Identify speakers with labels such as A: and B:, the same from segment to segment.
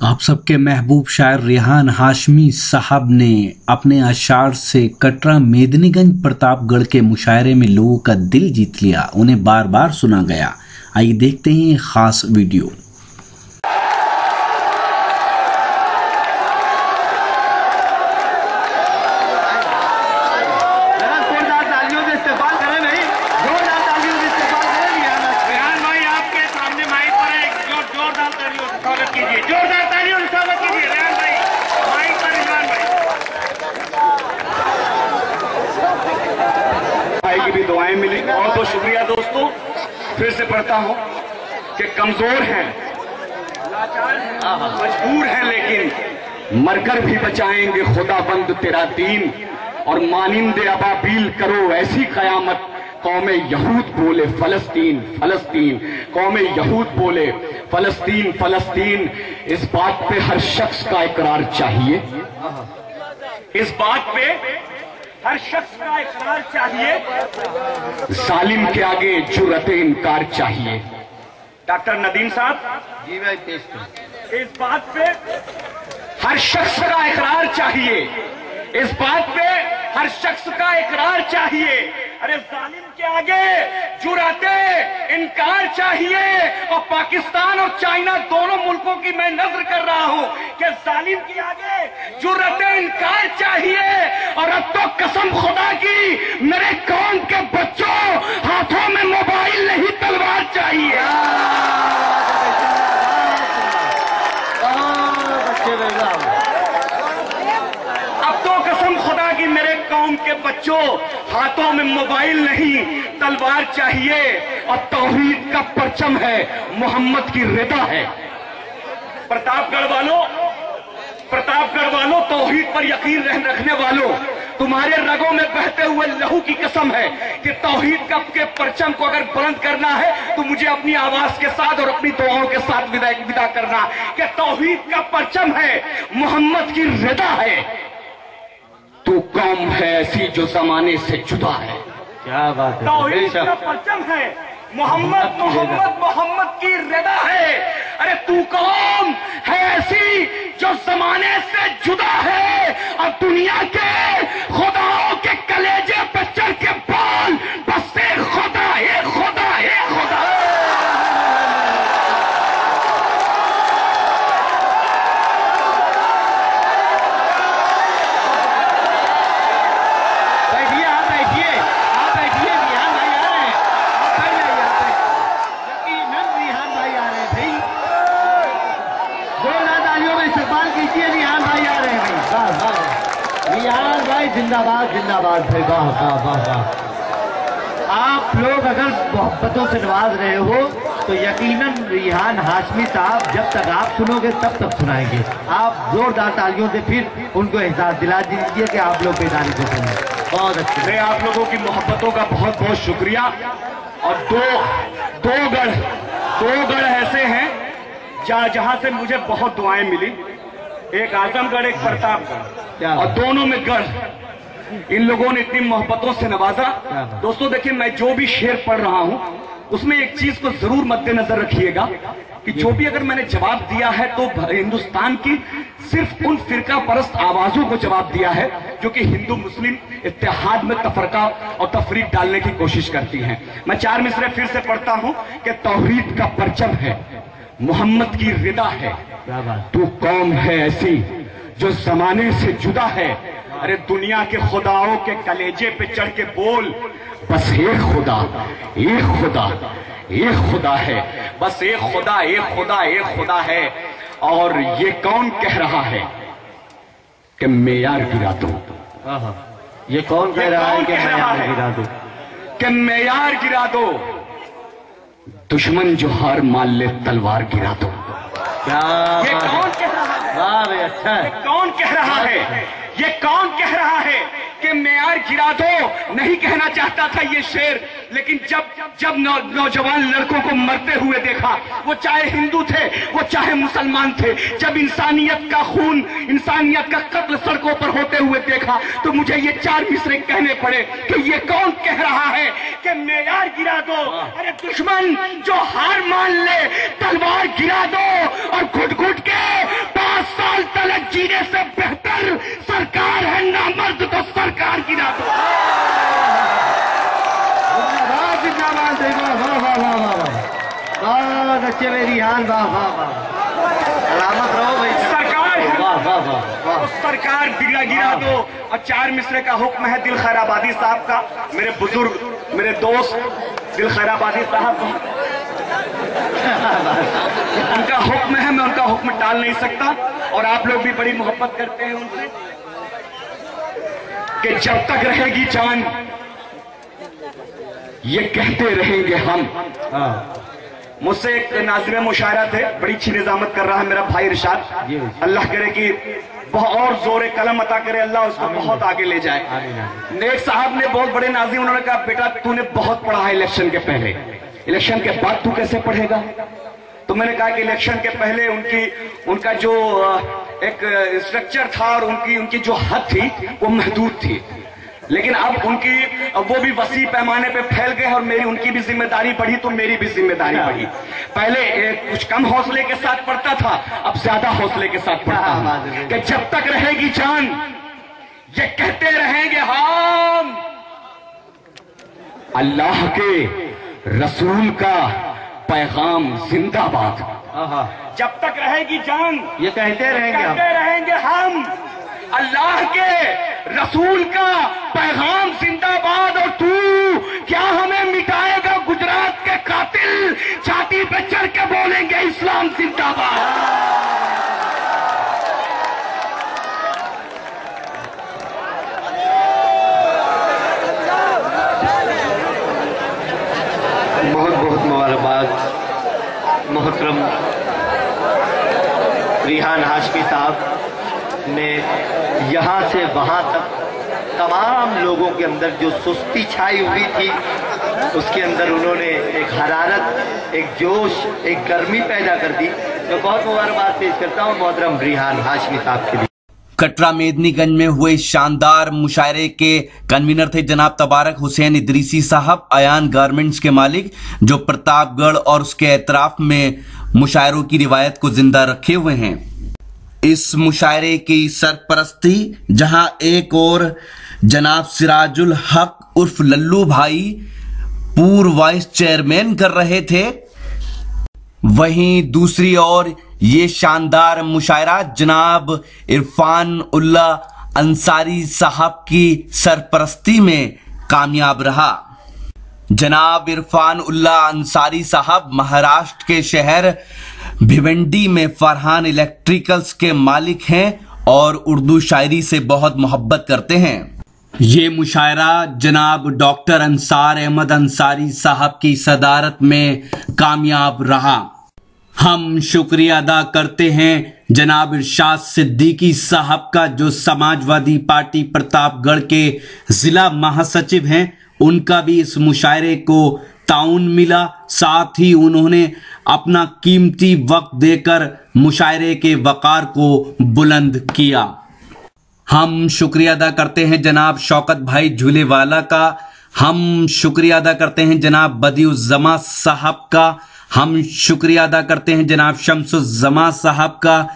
A: आप सबके महबूब शायर रेहान हाशमी साहब ने अपने अशार से कटरा मेदिनीगंज प्रतापगढ़ के मुशायरे में लोगों का दिल जीत लिया। उन्हें बार बार सुना गया। आइए देखते हैं ये खास वीडियो।
B: जोरदार तालियों से स्वागत कीजिए रेहान भाई, माइक पर रिजवान भाई की भी दुआएं मिली। बहुत बहुत शुक्रिया दोस्तों। फिर से पढ़ता हूं कि कमजोर हैं, लाचार हैं, मजबूर हैं, लेकिन मरकर भी बचाएंगे खुदाबंद तेरा दीन। और मानिंदे अबाबील करो ऐसी कयामत, कौमे यहूद बोले फलस्तीन फलस्तीन, कौमे यहूद बोले फलस्तीन फलस्तीन। इस बात पे हर शख्स का इकरार चाहिए, इस बात पे हर शख्स का इकरार चाहिए। जालिम के आगे जुर्रते इनकार चाहिए। डॉक्टर नदीम साहब जी भाई पेश करें। इस बात पे हर शख्स का इकरार चाहिए, इस बात पे हर शख्स का इकरार चाहिए। अरे जालिम के आगे जुराते इनकार चाहिए। और पाकिस्तान और चाइना दोनों मुल्कों की मैं नजर कर रहा हूं कि जालिम के आगे जुराते इनकार चाहिए। और अब तो कसम खुदा की मेरे कौम के बच्चों, हाथों में मोबाइल नहीं तलवार चाहिए। मेरे कौम के बच्चों, हाथों में मोबाइल नहीं तलवार चाहिए। और तौहीद का परचम है, मोहम्मद की रिदा है। प्रतापगढ़ वालों, तौहीद पर यकीन रखने वालों, तुम्हारे रगों में बहते हुए लहू की कसम है कि तौहीद के परचम को अगर बुलंद करना है तो मुझे अपनी आवाज के साथ और अपनी दुआओं के साथ विदा करना कि तौहीद का परचम है, मोहम्मद की रिदा है। तू कौम है ऐसी जो जमाने से जुदा है। क्या बात है, तौहीद का परचम है, मोहम्मद मोहम्मद मोहम्मद की रिदा है। अरे तू कौम है ऐसी जो जमाने से जुदा है। और दुनिया के खुदाओं के कलेजे पे चढ़ के बोल बस एक खुदा, एक खुदा, एक खुदा।
C: रेहान भाई जिंदाबाद जिंदाबाद भाई, वाह वाह वाह वाह। आप लोग अगर मोहब्बतों से नवाज रहे हो तो यकीनन रेहान हाशमी साहब जब तक आप सुनोगे तब तक सुनाएंगे। आप जोरदार तालियों से फिर उनको एहसास दिला दीजिए कि आप लोग बेदारी से सुने। बहुत अच्छे।
B: मैं आप लोगों की मोहब्बतों का बहुत बहुत शुक्रिया। और दो गढ़ ऐसे हैं जहां से मुझे बहुत दुआएं मिली। एक आजमगढ़, एक प्रतापगढ़, और दोनों में गढ़ इन लोगों ने इतनी मोहब्बतों से नवाजा। दोस्तों देखिए, मैं जो भी शेर पढ़ रहा हूं उसमें एक चीज को जरूर मद्देनजर रखिएगा कि जो भी अगर मैंने जवाब दिया है तो हिंदुस्तान की सिर्फ उन फिरका परस्त आवाजों को जवाब दिया है जो कि हिंदू मुस्लिम इत्तेहाद में तफरका और तफरीक डालने की कोशिश करती हैं। मैं 4 मिसरे फिर से पढ़ता हूं कि तौहीद का परचम है, मोहम्मद की रिदा है। तू कौम है ऐसी जो जमाने से जुदा है। अरे दुनिया के खुदाओं के कलेजे पे चढ़ के बोल बस एक खुदा, एक खुदा, एक खुदा है। बस एक खुदा, एक खुदा, एक खुदा है। और ये कौन कह रहा है कि मेयार गिरा दो?
C: ये कौन कह रहा है कि मेयार गिरा दो?
B: कि मेयार गिरा दो, दुश्मन जो हार मान ले तलवार गिरा दो।
C: क्या
B: ये कौन कह रहा है?
C: वाह भाई, अच्छा है।
B: ये कौन कह रहा है? ये कौन कह रहा है कि मेयार गिरा दो? नहीं कहना चाहता था ये शेर, लेकिन जब नौजवान लड़कों को मरते हुए देखा, वो चाहे हिंदू थे, वो चाहे मुसलमान थे, जब इंसानियत का खून, इंसानियत का कत्ल सड़कों पर होते हुए देखा, तो मुझे ये 4 मिसरे कहने पड़े कि ये कौन कह रहा है कि मेयार गिरा दो? अरे दुश्मन जो हार मान ले तलवार गिरा दो। और घुट घुट के
C: बच्चे में रिहान, वाह वाह वाह, सलामत रहो भाई।
B: सरकार है,
C: वाह वाह वाह वाह।
B: तो सरकार गिरा दो। और 4 मिसरे का हुक्म है दिल खैराबादी साहब का, मेरे बुजुर्ग, मेरे दोस्त दिल खैराबादी साहब, उनका हुक्म है, मैं उनका हुक्म टाल नहीं सकता। और आप लोग भी बड़ी मोहब्बत करते हैं उनसे कि जब तक रहेगी जान ये कहते रहेंगे हम। मुझसे एक नाज़िम मुशायरा थे, बड़ी अच्छी निजामत कर रहा है मेरा भाई इरशाद, अल्लाह करे कि बहुत और जोर कलम अता करे, अल्लाह उसको बहुत आगे ले जाए। नेक साहब ने बहुत बड़े नाज़िम, उन्होंने कहा बेटा तूने बहुत पढ़ा है इलेक्शन के पहले, इलेक्शन के बाद तू कैसे पढ़ेगा? तो मैंने कहा कि इलेक्शन के पहले उनका जो एक स्ट्रक्चर था और उनकी जो हद थी वो महदूद थी, लेकिन अब वो भी वसी पैमाने पे फैल गए और उनकी भी जिम्मेदारी बढ़ी तो मेरी भी जिम्मेदारी बढ़ी। पहले कुछ कम हौसले के साथ पढ़ता था, अब ज्यादा हौसले के साथ पढ़ता हूं कि जब तक रहेगी जान ये कहते रहेंगे हम अल्लाह के रसूल का पैगाम जिंदाबाद। जब तक रहेगी जान
C: ये कहते
B: रहेंगे हम अल्लाह के रसूल का पैगाम जिंदाबाद। और तू क्या हमें मिटाएगा गुजरात के कातिल, छाती पे चढ़ के बोलेंगे इस्लाम जिंदाबाद।
C: बहुत बहुत मुबारकबाद मोहतरम रिहान हाशमी साहब ने यहाँ से वहाँ तक तमाम लोगों के अंदर जो सुस्ती छाई हुई थी उसके अंदर उन्होंने एक हरारत, एक जोश, एक गर्मी पैदा कर दी। तो बहुत मुबारकबाद पेश करता हूँ मोहतरम रिहान हाशमी साहब के लिए।
A: कटरा मेदनीगंज में हुए शानदार मुशायरे के कन्वीनर थे जनाब तबारक हुसैन इदरीसी साहब, अयान गारमेंट्स के मालिक, जो प्रतापगढ़ और उसके एतराफ में मुशायरों की रिवायत को जिंदा रखे हुए हैं। इस मुशायरे की सरपरस्ती जहां एक और जनाब सिराजुल हक उर्फ लल्लू भाई पूर्व वाइस चेयरमैन कर रहे थे, वहीं दूसरी ओर ये शानदार मुशायरा जनाब इरफान उल्ला अंसारी साहब की सरपरस्ती में कामयाब रहा। जनाब इरफान उल्ला अंसारी साहब महाराष्ट्र के शहर भिवंडी में फरहान इलेक्ट्रिकल्स के मालिक हैं और उर्दू शायरी से बहुत मोहब्बत करते हैं। ये मुशायरा जनाब डॉक्टर अंसार अहमद अंसारी साहब की सदारत में कामयाब रहा। हम शुक्रिया अदा करते हैं जनाब इरशाद सिद्दीकी साहब का, जो समाजवादी पार्टी प्रतापगढ़ के जिला महासचिव हैं। उनका भी इस मुशायरे को ताउन मिला, साथ ही उन्होंने अपना कीमती वक्त देकर मुशायरे के वकार को बुलंद किया। हम शुक्रिया अदा करते हैं जनाब शौकत भाई झूलेवाला का, हम शुक्रिया अदा करते हैं जनाब बदिउज़्ज़मा साहब का, हम शुक्रिया अदा करते हैं जनाब शम्सुज़्ज़मा साहब का,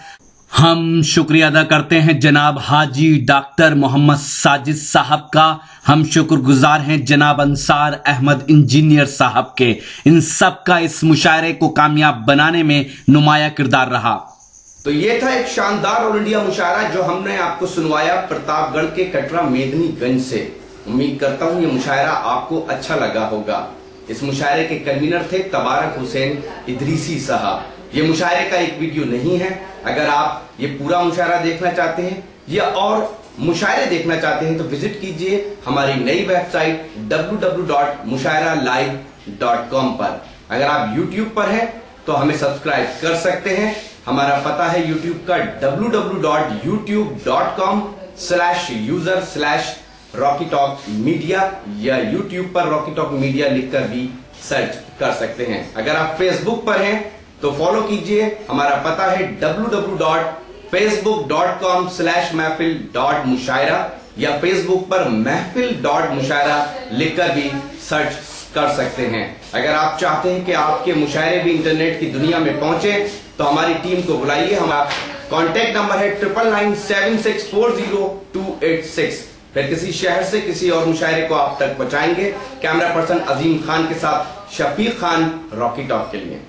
A: हम शुक्रिया अदा करते हैं जनाब हाजी डॉक्टर मोहम्मद साजिद साहब का, हम शुक्रगुजार हैं जनाब अंसार अहमद इंजीनियर साहब के। इन सब का इस मुशायरे को कामयाब बनाने में नुमाया किरदार रहा।
D: तो ये था एक शानदार ऑल इंडिया मुशायरा जो हमने आपको सुनवाया प्रतापगढ़ के कटरा मेदनीगंज से। उम्मीद करता हूँ ये मुशायरा आपको अच्छा लगा होगा। इस मुशायरे के कन्वीनर थे तबारक हुसैन इदरीसी साहब। ये मुशायरे का एक वीडियो नहीं है। अगर आप ये पूरा मुशायरा देखना चाहते हैं या और मुशायरे देखना चाहते हैं तो विजिट कीजिए हमारी नई वेबसाइट www.mushairalive.com पर। अगर आप YouTube पर हैं तो हमें सब्सक्राइब कर सकते हैं। हमारा पता है YouTube का www.youtube.com/user/RockyTalk Media या YouTube पर रॉकी टॉक मीडिया लिखकर भी सर्च कर सकते हैं। अगर आप Facebook पर हैं तो फॉलो कीजिए। हमारा पता है www.facebook.com/महफिल.मुशायरा या Facebook पर महफिल.मुशायरा लिखकर भी सर्च कर सकते हैं। अगर आप चाहते हैं कि आपके मुशायरे भी इंटरनेट की दुनिया में पहुंचे तो हमारी टीम को बुलाइए। हमारा कॉन्टैक्ट नंबर है 9997640286। फिर किसी शहर से किसी और मुशायरे को आप तक पहुंचाएंगे। कैमरा पर्सन अजीम खान के साथ शफीक खान, रॉकी टॉक के लिए।